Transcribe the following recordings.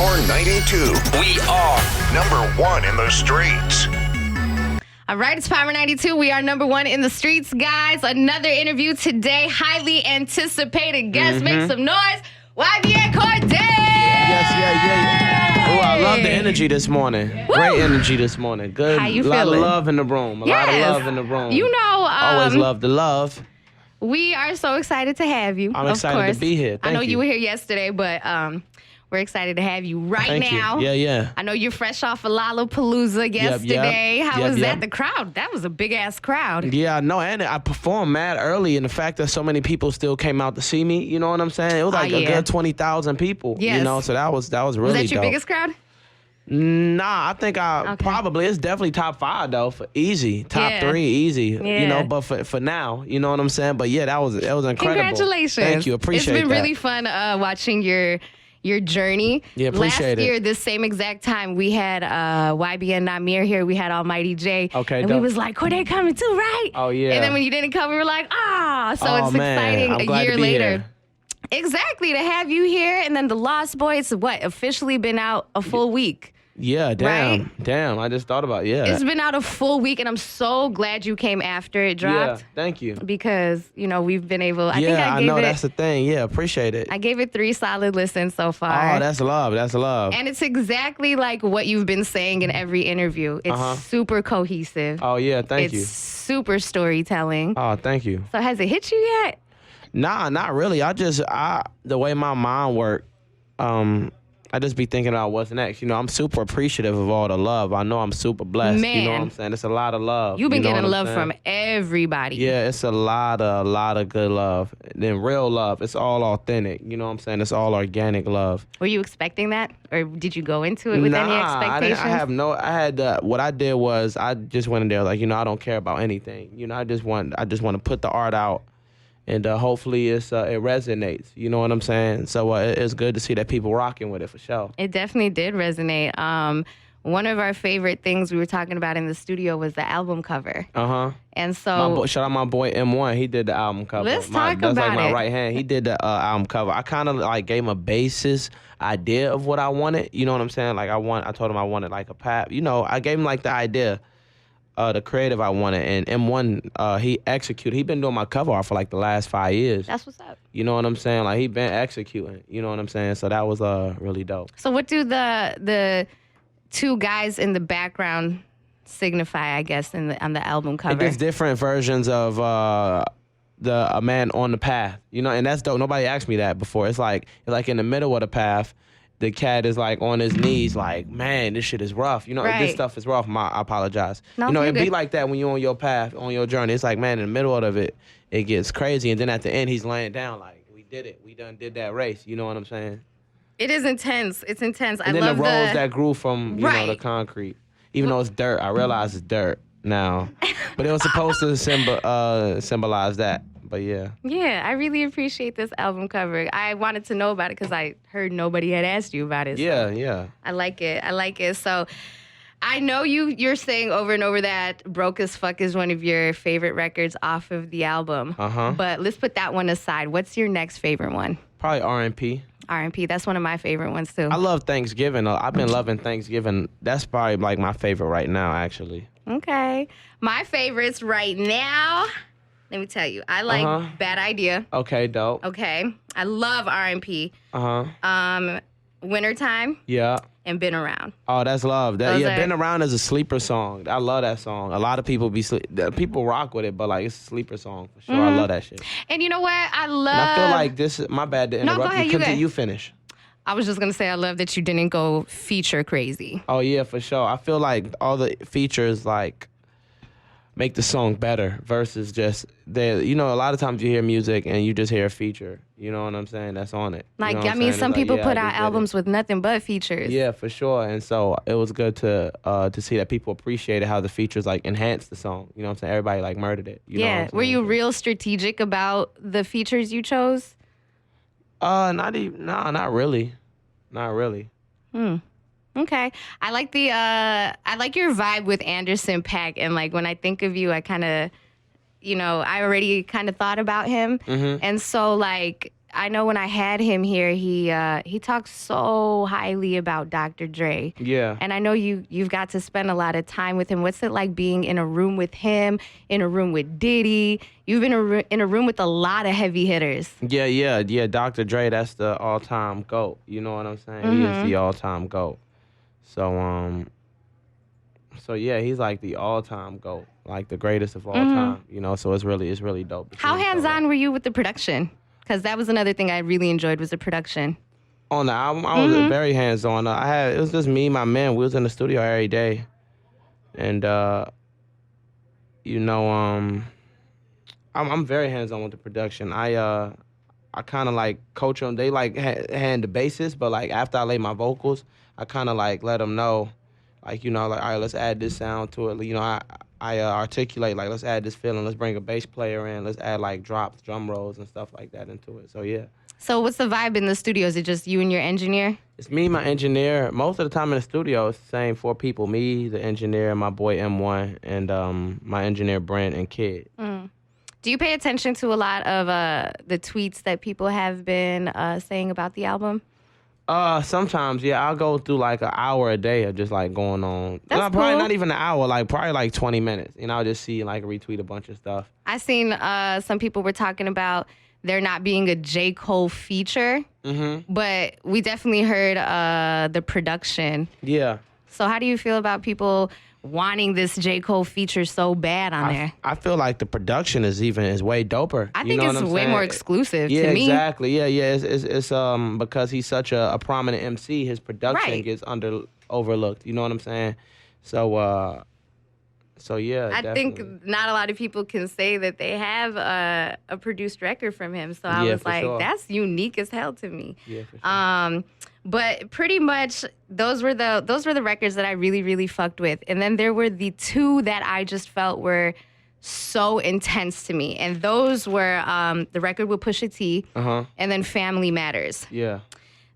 Power 92. We are number one in the streets. All right, it's Power 92. We are number one in the streets, guys. Another interview today. Highly anticipated guest. Make some noise. YBN Cordae. Yes. Oh, I love the energy this morning. Woo. Great energy this morning. Good. How you lot feeling? of love in the room. A lot of love in the room. You know, always love the love. We are so excited to have you. I'm excited to be here. I know Thank you were here yesterday, but we're excited to have you right Thank now. you. Yeah. I know you're fresh off of Lollapalooza yesterday. How was that? The crowd? That was a big ass crowd. Yeah, no, and I performed mad early, and the fact that so many people still came out to see me, you know what I'm saying? It was like a good 20,000 people. Yes. You know, so that was really Was that your dope. biggest crowd? Nah, I think probably it's definitely top 5 though, for easy, top 3 easy. You know, but for now, you know what I'm saying. But yeah, that was incredible. Congratulations! Thank you, appreciate it. It's been really fun watching your journey. Yeah, appreciate Last year, this same exact time, we had YBN Namir here. We had Almighty J. Okay, and we was like, Cordae coming too, right? Oh yeah. And then when you didn't come, we were like, So it's man. exciting. I'm glad a year to be later. here. Exactly, to have you here. And then The Lost Boys, officially been out a full week. Yeah, damn. Right? Damn, I just thought about It's been out a full week, and I'm so glad you came after it dropped. Yeah, thank you. Because, we've been able... I know, that's the thing. Yeah, appreciate it. I gave it 3 solid listens so far. Oh, that's love. That's love. And it's exactly like what you've been saying in every interview. It's super cohesive. Oh, yeah, thank you. It's super storytelling. Oh, thank you. So has it hit you yet? Nah, not really. The way my mind works, I just be thinking about what's next. You know, I'm super appreciative of all the love. I know I'm super blessed. Man. You know what I'm saying? It's a lot of love. You've been you know getting what I'm love saying? from everybody. Yeah, it's a lot of good love. Then real love. It's all authentic. You know what I'm saying? It's all organic love. Were you expecting that? Or did you go into it with any expectations? What I did was I just went in there like, I don't care about anything. I just want to put the art out. And hopefully it resonates. You know what I'm saying? So it's good to see that people rocking with it for sure. It definitely did resonate. One of our favorite things we were talking about in the studio was the album cover. And so... shout out my boy M1. He did the album cover. Let's talk that's about like my it. right hand. He did the album cover. I kind of gave him a basis idea of what I wanted. You know what I'm saying? I told him I wanted like a pap. I gave him like the idea. The creative I wanted, and M1, he executed. He been doing my cover art for like the last 5 years. That's what's up. You know what I'm saying? He been executing. You know what I'm saying? So that was really dope. So what do the 2 guys in the background signify, I guess, on the album cover? There's different versions of a man on the path. And that's dope. Nobody asked me that before. It's like in the middle of the path. The cat is on his knees, man, this shit is rough. This stuff is rough. I apologize. No, it'd be like that when you're on your path, on your journey. It's like, man, in the middle of it, it gets crazy. And then at the end, he's laying down we did it. We done did that race. You know what I'm saying? It is intense. It's intense. And I then love the rose that grew from, the concrete. Even though it's dirt, I realize it's dirt now. But it was supposed to symbolize that. But yeah. Yeah, I really appreciate this album cover. I wanted to know about it because I heard nobody had asked you about it. Yeah. I like it. So I know you're saying over and over that Broke as Fuck is one of your favorite records off of the album. But let's put that one aside. What's your next favorite one? Probably R&P. R&P. That's one of my favorite ones too. I love Thanksgiving. I've been loving Thanksgiving. That's probably my favorite right now, actually. Okay. My favorites right now... Let me tell you, I like Bad Idea. Okay, dope. Okay. I love R&P. Wintertime. Yeah. And Been Around. Oh, that's love. Been Around is a sleeper song. I love that song. A lot of people people rock with it, but it's a sleeper song for sure. I love that shit. And you know what? I feel like this is my bad to interrupt. No, go ahead, you finish. I was just gonna say I love that you didn't go feature crazy. Oh yeah, for sure. I feel like all the features make the song better versus just a lot of times you hear music and you just hear a feature. You know what I'm saying? That's on it. Some people put out albums with nothing but features. Yeah, for sure. And so it was good to see that people appreciated how the features enhanced the song. You know what I'm saying? Everybody murdered it. You know what I'm Were you saying? real strategic about the features you chose? Not really. Not really. Okay. I like your vibe with Anderson .Paak, and when I think of you, I kind of, I already kind of thought about him. And so I know when I had him here, he talks so highly about Dr. Dre. Yeah. And I know you've got to spend a lot of time with him. What's it like being in a room with him, in a room with Diddy? You've been in a room with a lot of heavy hitters. Yeah. Dr. Dre, that's the all-time GOAT. You know what I'm saying? He is the all-time GOAT. So yeah, he's like the all-time GOAT, like the greatest of all time. You know, so it's really dope. How hands-on were you with the production? Because that was another thing I really enjoyed was the production. On the album, I was very hands-on. It was just me, and my man. We was in the studio every day, and I'm very hands-on with the production. I kind of like coach them. They like hand the basis, but like after I lay my vocals, I kind of like let them know, like all right, let's add this sound to it. I articulate like let's add this feeling. Let's bring a bass player in. Let's add like drops, drum rolls, and stuff like that into it. So yeah. So what's the vibe in the studio? Is it just you and your engineer? It's me, my engineer. Most of the time in the studio, it's the same 4 people. Me, the engineer, my boy M1, and my engineer Brent and Kid. Do you pay attention to a lot of the tweets that people have been saying about the album? Sometimes, yeah. I'll go through like an hour a day of just like going on. That's probably cool. not even an hour, like probably like 20 minutes. I'll just see like retweet a bunch of stuff. I seen some people were talking about there not being a J. Cole feature, but we definitely heard the production. Yeah. So how do you feel about people wanting this J. Cole feature so bad on there? I feel like the production is way doper. I think it's way more exclusive yeah, to me. Exactly. Yeah. It's because he's such a prominent MC, his production gets overlooked. You know what I'm saying? So yeah, I definitely. think not a lot of people can say that they have a produced record from him. So I was like, that's unique as hell to me. Yeah, for sure. But pretty much those were the records that I really, really fucked with. And then there were the 2 that I just felt were so intense to me. And those were the record with Pusha T and then Family Matters. Yeah.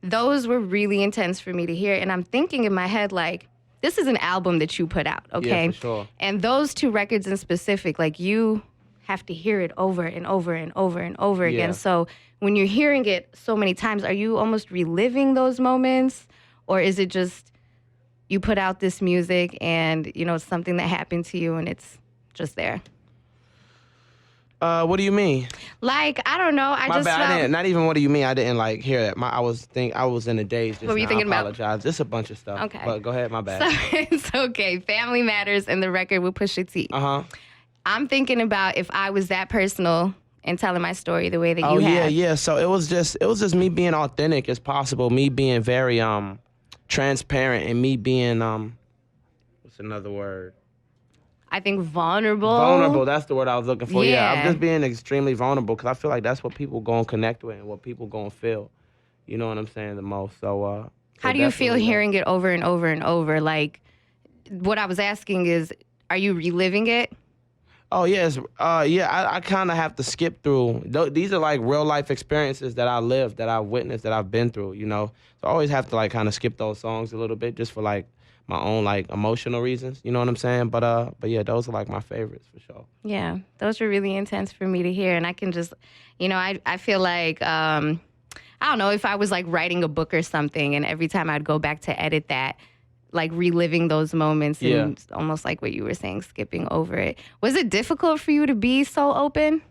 Those were really intense for me to hear. And I'm thinking in my head, like, this is an album that you put out, okay? Yeah, for sure. And those 2 records in specific, like, you have to hear it over and over and over and over again. So when you're hearing it so many times, are you almost reliving those moments? Or is it just you put out this music and, it's something that happened to you and it's just there? What do you mean? Like, I don't know. My bad. I didn't, not even what do you mean? I didn't like hear that. I was in a daze. Just what were you thinking about? I apologize. Just a bunch of stuff. Okay. But go ahead. My bad. So, it's okay. Family Matters and the record with Pusha T. I'm thinking about if I was that personal and telling my story the way that you have. Yeah. So it was just me being authentic as possible. Me being very transparent and me being what's another word? I think vulnerable. Vulnerable, that's the word I was looking for. Yeah. I'm just being extremely vulnerable because I feel like that's what people going to connect with and what people going to feel. You know what I'm saying, the most. So how do you feel hearing it over and over and over? Like, what I was asking is, are you reliving it? Oh, yes. I kind of have to skip through. These are like real life experiences that I lived, that I've witnessed, that I've been through, So I always have to like kind of skip those songs a little bit just for like my own like emotional reasons, you know what I'm saying? But yeah, those are like my favorites for sure. Yeah, those were really intense for me to hear, and I can just, I feel like I don't know if I was like writing a book or something, and every time I'd go back to edit that, like reliving those moments, and almost like what you were saying, skipping over it. Was it difficult for you to be so open?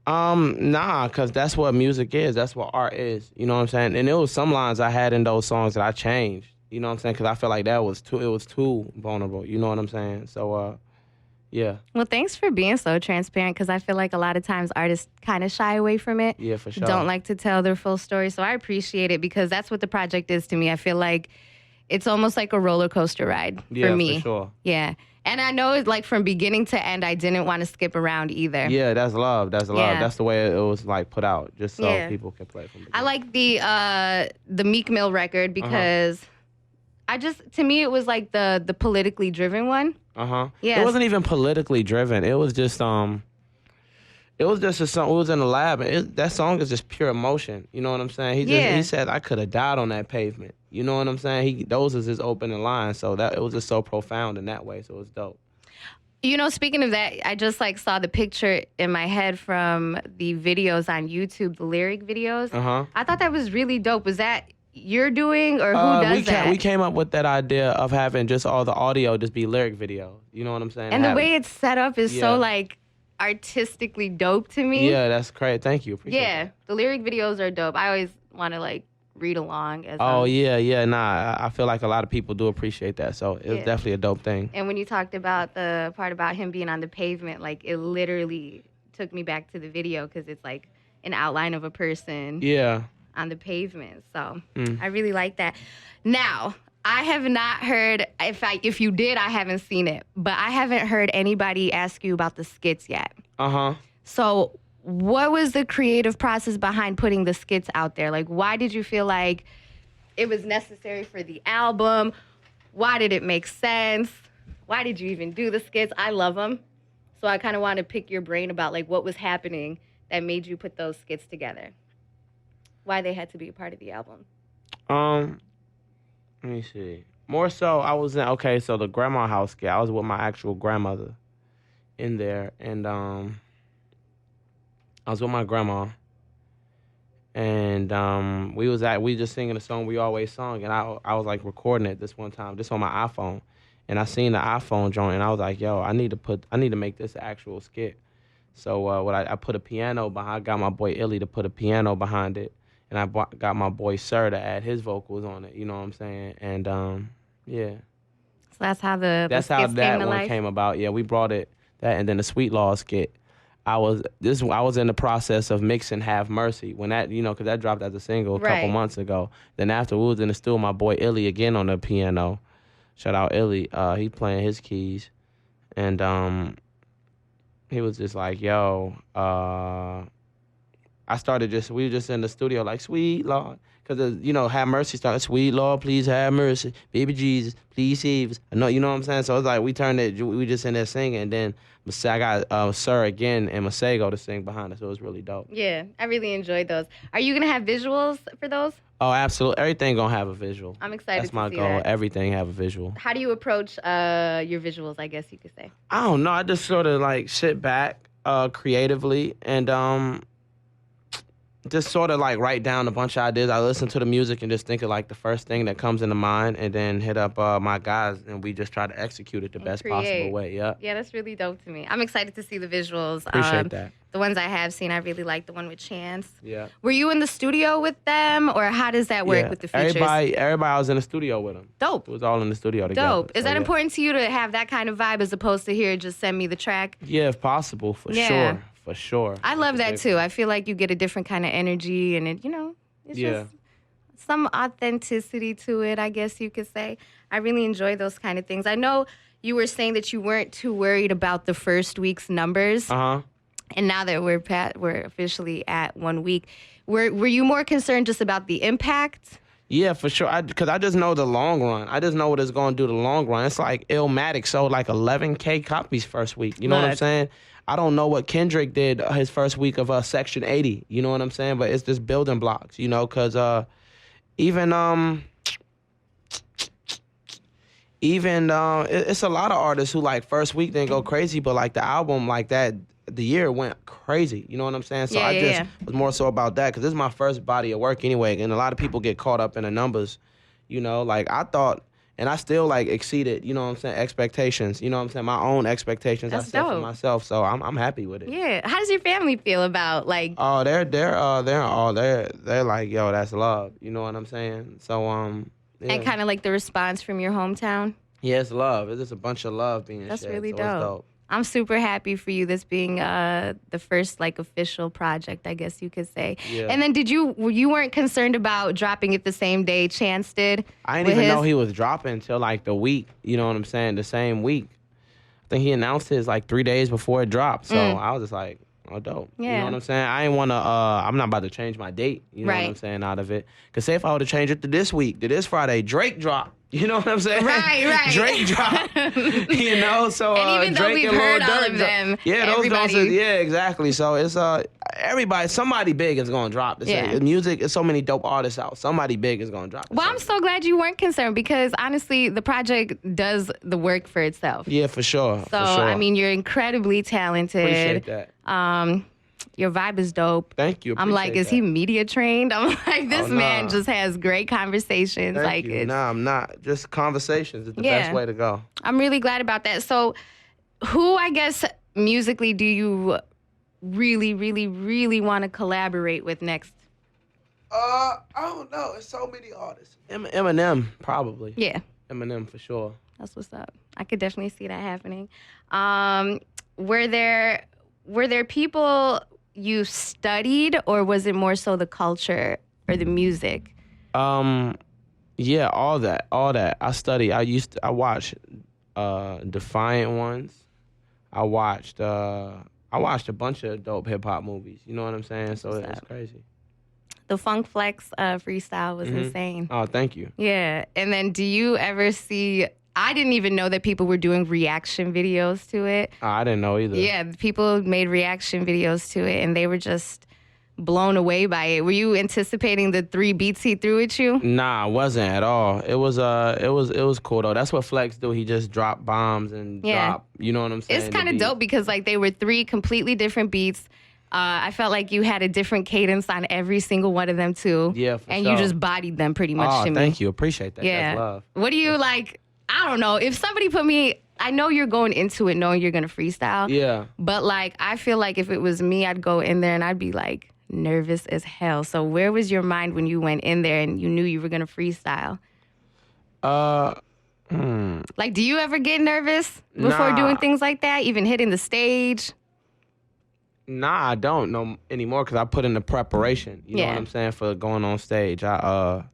Nah, cause that's what music is. That's what art is. You know what I'm saying? And it was some lines I had in those songs that I changed. You know what I'm saying? Because I feel like it was too vulnerable. You know what I'm saying? So, yeah. Well, thanks for being so transparent because I feel like a lot of times artists kind of shy away from it. Yeah, for sure. Don't like to tell their full story. So I appreciate it because that's what the project is to me. I feel like it's almost like a roller coaster ride for me. Yeah, for sure. Yeah. And I know it's like from beginning to end, I didn't want to skip around either. Yeah, that's love. That's love. Yeah. That's the way it was like put out, just so people can play from beginning. I like the Meek Mill record because to me, it was like the politically driven one. Yeah. It wasn't even politically driven. It was just a song. It was in the lab, and that song is just pure emotion. You know what I'm saying? He said, "I could have died on that pavement." You know what I'm saying? Those is his opening lines, so that it was just so profound in that way. So it was dope. You know, speaking of that, I just like saw the picture in my head from the videos on YouTube, the lyric videos. I thought that was really dope. Was that you're doing, or who does that? We came up with that idea of having just all the audio just be lyric video. You know what I'm saying? And the way it's set up is so like artistically dope to me. Yeah, that's great. Thank you. Appreciate that. The lyric videos are dope. I always want to like read along. Nah, I feel like a lot of people do appreciate that. So it's definitely a dope thing. And when you talked about the part about him being on the pavement, like it literally took me back to the video because it's like an outline of a person. Yeah. On the pavement. So I really like that. Now, I have not heard, if you did, I haven't seen it, but I haven't heard anybody ask you about the skits yet. So what was the creative process behind putting the skits out there? Like, why did you feel like it was necessary for the album? Why did it make sense? Why did you even do the skits? I love them. So I kind of want to pick your brain about like what was happening that made you put those skits together. Why they had to be a part of the album. Let me see. More so, I was in, so the grandma house skit, I was with my actual grandmother in there, and I was with my grandma, and we just singing a song we always sung, and I was like recording it this one time, just on my iPhone, and I seen the iPhone joint, and I was like, yo, I need to make this an actual skit. So I put a piano behind, I got my boy Illy to put a piano behind it. And I got my boy Sir to add his vocals on it. You know what I'm saying? And yeah. So that's how that one came about. Yeah, we brought that, and then the Sweet Law skit. I was in the process of mixing Have Mercy when that, because that dropped as a single a couple months ago. Then after we was in the studio, my boy Illy again on the piano. Shout out Illy. He playing his keys, and he was just like, yo. We were just in the studio like, sweet Lord. Because, Have Mercy started, sweet Lord, please have mercy. Baby Jesus, please save us. I know, you know what I'm saying? So it's like we just in there singing. And then I got Sir again and Masego to sing behind us. So it was really dope. Yeah, I really enjoyed those. Are you going to have visuals for those? Oh, absolutely. Everything going to have a visual. I'm excited to see that. That's my goal. Everything have a visual. How do you approach your visuals, I guess you could say? I don't know. I just sort of like sit back creatively and just sort of like write down a bunch of ideas. I listen to the music and just think of like the first thing that comes into mind, and then hit up my guys, and we just try to execute it the best possible way. Yeah. Yeah, that's really dope to me. I'm excited to see the visuals. Appreciate that. The ones I have seen, I really like the one with Chance. Yeah. Were you in the studio with them, or how does that work with the features? Everybody I was in the studio with them. Dope. It was all in the studio together. Dope. Is that important to you to have that kind of vibe as opposed to here, just send me the track? Yeah, if possible, for sure. For sure. I love that too. I feel like you get a different kind of energy, and it's just some authenticity to it, I guess you could say. I really enjoy those kind of things. I know you were saying that you weren't too worried about the first week's numbers. And now that we're officially at 1 week, were you more concerned just about the impact? Yeah, for sure. Because I just know the long run. I just know what it's going to do the long run. It's like Illmatic sold like 11K copies first week. You know what I'm saying? I don't know what Kendrick did his first week of Section 80. You know what I'm saying? But it's just building blocks, because even it's a lot of artists who like first week didn't go crazy, but like the album like that, the year went crazy. You know what I'm saying? So I just was more so about that because this is my first body of work anyway, and a lot of people get caught up in the numbers. Like I thought. And I still like exceeded, you know what I'm saying, expectations. You know what I'm saying, my own expectations. That's I set for dope. myself, so I'm happy with it. Yeah. How does your family feel about like? Oh, they're like, yo, that's love. You know what I'm saying? So yeah. And kind of like the response from your hometown. Yeah, it's love. It's just a bunch of love being That's shared. really so dope. It's dope. I'm super happy for you. This being the first like official project, I guess you could say. Yeah. And then you weren't concerned about dropping it the same day Chance did? I didn't even know he was dropping until like the week. You know what I'm saying? The same week. I think he announced his like 3 days before it dropped. So I was just like, Oh, dope. Yeah. You know what I'm saying? I ain't want to, I'm not about to change my date, you know what I'm saying, out of it. Because say if I were to change it to this week, to this Friday, Drake drop. You know what I'm saying? Right. Drake drop. You know, so and even though Drake we've and heard Lil all Durk of them, yeah, those everybody... don't. Yeah, exactly. So it's everybody, somebody big is gonna drop this. Yeah. Music, there's so many dope artists out. Somebody big is gonna drop this. Well, I'm so glad you weren't concerned because honestly, the project does the work for itself. Yeah, for sure. So I mean, you're incredibly talented. Appreciate that. Your vibe is dope. Thank you. I'm like, is he media trained? I'm like, this man nah. just has great conversations. Thank you. Nah, I'm not. Just conversations is the best way to go. I'm really glad about that. So, who, I guess, musically do you really, really, really want to collaborate with next? I don't know. It's so many artists. Eminem, probably. Yeah. Eminem for sure. That's what's up. I could definitely see that happening. Were there people you studied, or was it more so the culture or the music? Yeah, all that. I watched Defiant Ones. I watched a bunch of dope hip hop movies. You know what I'm saying? So it's crazy. The Funk Flex freestyle was insane. Oh, thank you. Yeah. And then do you ever see... I didn't even know that people were doing reaction videos to it. Oh, I didn't know either. Yeah, people made reaction videos to it, and they were just blown away by it. Were you anticipating the 3 beats he threw at you? Nah, I wasn't at all. It was cool though. That's what Flex do. He just drop bombs and drop. You know what I'm saying? It's kind of dope because like they were 3 completely different beats. I felt like you had a different cadence on every single one of them too. Yeah, for and sure. you just bodied them pretty much to me. Thank you. Appreciate that. Yeah. That's love. What do you like? I don't know. If somebody put me, I know you're going into it knowing you're going to freestyle. Yeah. But like, I feel like if it was me, I'd go in there and I'd be like nervous as hell. So where was your mind when you went in there and you knew you were going to freestyle? Like, do you ever get nervous before doing things like that? Even hitting the stage? Nah, I don't know anymore because I put in the preparation. You know what I'm saying? For going on stage. I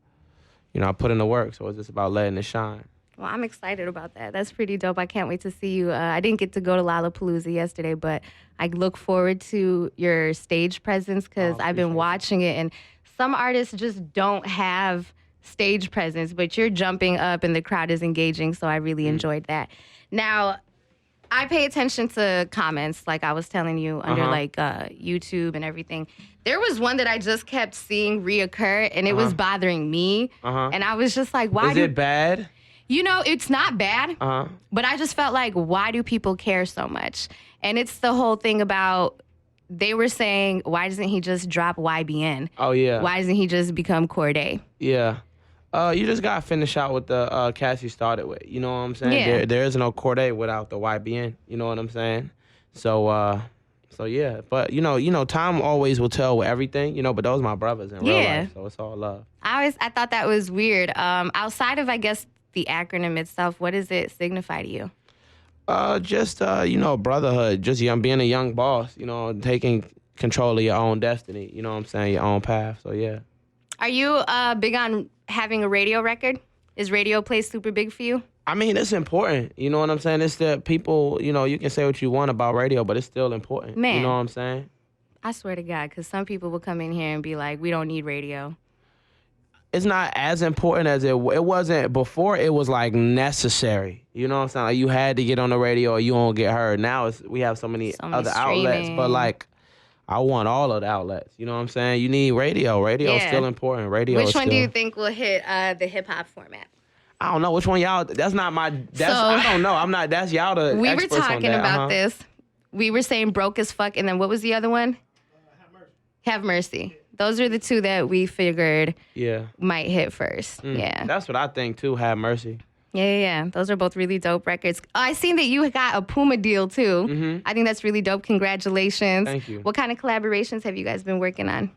put in the work. So it's just about letting it shine. Well, I'm excited about that. That's pretty dope. I can't wait to see you. I didn't get to go to Lollapalooza yesterday, but I look forward to your stage presence because I've been watching it. And some artists just don't have stage presence, but you're jumping up and the crowd is engaging. So I really enjoyed that. Now, I pay attention to comments, like I was telling you, under like YouTube and everything. There was one that I just kept seeing reoccur, and it was bothering me. And I was just like, why Is it bad? You know, it's not bad, but I just felt like, why do people care so much? And it's the whole thing about, they were saying, why doesn't he just drop YBN? Oh, yeah. Why doesn't he just become Cordae? Yeah. You just got to finish out with the cast you started with. You know what I'm saying? Yeah. There is no Cordae without the YBN. You know what I'm saying? So yeah. But, you know, time always will tell with everything, but those are my brothers in real life. So it's all love. I thought that was weird. Outside of, I guess, the acronym itself, what does it signify to you? Just brotherhood, just being a young boss, taking control of your own destiny, you know what I'm saying, your own path. So yeah. Are you big on having a radio record? Is radio play super big for you? I mean, it's important. You know what I'm saying? It's the people, you can say what you want about radio, but it's still important. Man. You know what I'm saying? I swear to God, because some people will come in here and be like, we don't need radio. It's not as important as it wasn't before. It was like necessary. You know what I'm saying? Like you had to get on the radio or you won't get heard. Now we have so many other outlets, but like I want all of the outlets. You know what I'm saying? You need radio. Radio is still important. Which one do you think will hit the hip hop format? I don't know which one y'all. That's not my. I don't know. I'm not. That's y'all the. We were experts on talking that. about this. We were saying broke as fuck, and then what was the other one? Have mercy. Have mercy. Those are the two that we figured might hit first. Yeah. That's what I think too. Have mercy. Yeah. Those are both really dope records. I seen that you got a Puma deal too. Mm-hmm. I think that's really dope. Congratulations. Thank you. What kind of collaborations have you guys been working on?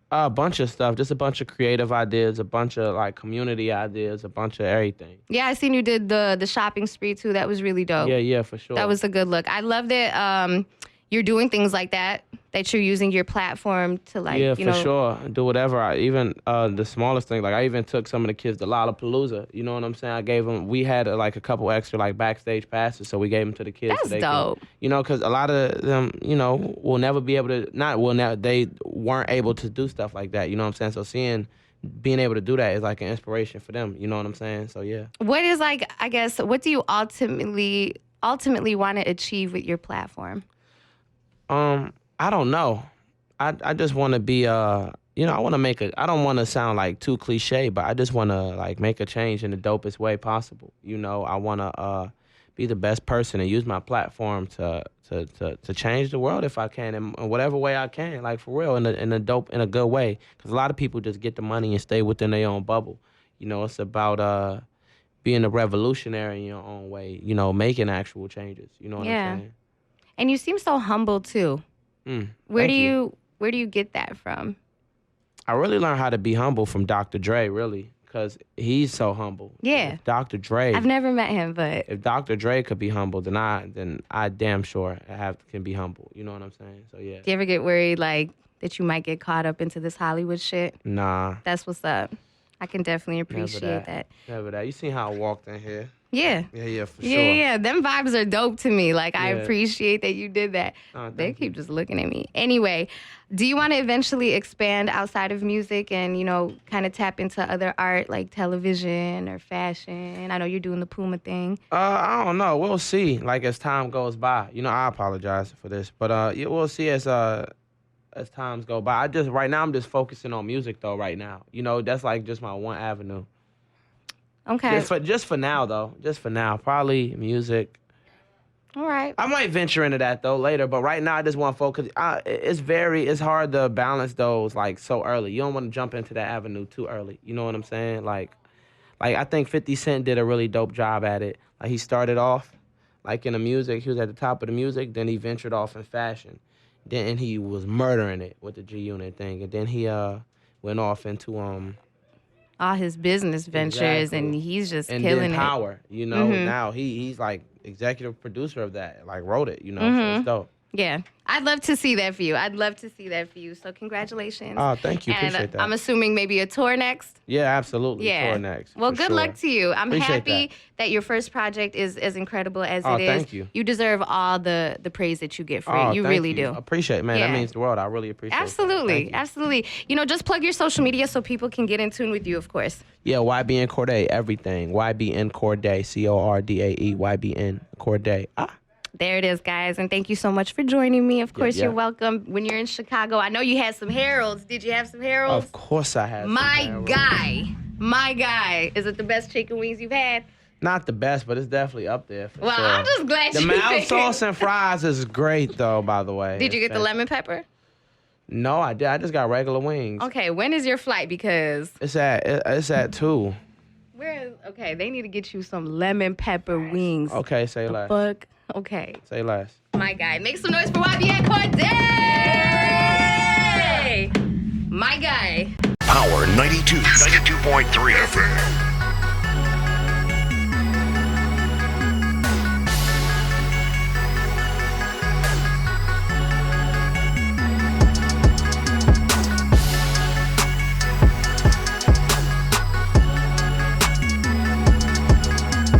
A bunch of stuff. Just a bunch of creative ideas, a bunch of like community ideas, a bunch of everything. Yeah, I seen you did the shopping spree too. That was really dope. Yeah, for sure. That was a good look. I love that you're doing things like that you're using your platform to like, Yeah, you know. for sure. Do whatever. The smallest thing, like I even took some of the kids to Lollapalooza. You know what I'm saying? I gave them, we had like a couple extra like backstage passes, so we gave them to the kids. That's so they dope. Can, you know, because a lot of them, you know, will never be able to, they weren't able to do stuff like that. You know what I'm saying? So being able to do that is like an inspiration for them. You know what I'm saying? So yeah. What is like, I guess, what do you ultimately want to achieve with your platform? I don't know. I just want to be, you know, I want to I don't want to sound like too cliche, but I just want to like make a change in the dopest way possible. You know, I want to be the best person and use my platform to change the world if I can in whatever way I can, like for real, in a good way. Because a lot of people just get the money and stay within their own bubble. You know, it's about being a revolutionary in your own way. You know, making actual changes. You know what I'm saying? And you seem so humble too. Where do you get that from? I really learned how to be humble from Dr. Dre, really, because he's so humble. Yeah. If Dr. Dre. I've never met him, but if Dr. Dre could be humble, then I damn sure can be humble. You know what I'm saying? So yeah. Do you ever get worried like that you might get caught up into this Hollywood shit? Nah. That's what's up. I can definitely appreciate that. Never that. You seen how I walked in here? Yeah. Yeah, for sure. Yeah. Them vibes are dope to me. Like, I appreciate that you did that. They keep just looking at me. Anyway, do you want to eventually expand outside of music and, you know, kind of tap into other art like television or fashion? I know you're doing the Puma thing. I don't know. We'll see. Like, as time goes by. You know, I apologize for this. But we'll see as times go by. Right now, I'm just focusing on music, though, right now. You know, that's like just my one avenue. Okay. Just for now, though. Just for now. Probably music. All right. I might venture into that, though, later. But right now, I just want to focus. It's hard to balance those, like, so early. You don't want to jump into that avenue too early. You know what I'm saying? Like I think 50 Cent did a really dope job at it. Like, he started off, like, in the music. He was at the top of the music. Then he ventured off in fashion. Then he was murdering it with the G-Unit thing. And then he went off into all his business ventures, and he's just killing it. And then Power, you know, now he's like executive producer of that, like wrote it, you know, so it's dope. Yeah. I'd love to see that for you. So congratulations. Oh, thank you. And appreciate that. I'm assuming maybe a tour next? Yeah, absolutely. Yeah. Tour next. Well, good luck to you. I'm appreciate happy that your first project is as incredible as it is. Thank you. You deserve all the praise that you get for it. You really do. Appreciate it, man. Yeah. That means the world. I really appreciate it. Absolutely. You know, just plug your social media so people can get in tune with you, of course. Yeah, YBN Cordae, everything. YBN Cordae, Cordae, YBN Cordae. There it is, guys. And thank you so much for joining me. Of course, you're welcome. When you're in Chicago, I know you had some Heralds. Did you have some Heralds? Of course I had My guy. Is it the best chicken wings you've had? Not the best, but it's definitely up there. For sure. I'm just glad the mild sauce and fries is great, though, by the way. Did you get the lemon pepper? No, I did. I just got regular wings. Okay, when is your flight? Because it's at 2. Okay, they need to get you some lemon pepper wings. Okay, say less. Fuck. Okay. Say less. My guy. Make some noise for YBN Cordae! My guy. Power 92.3 FM.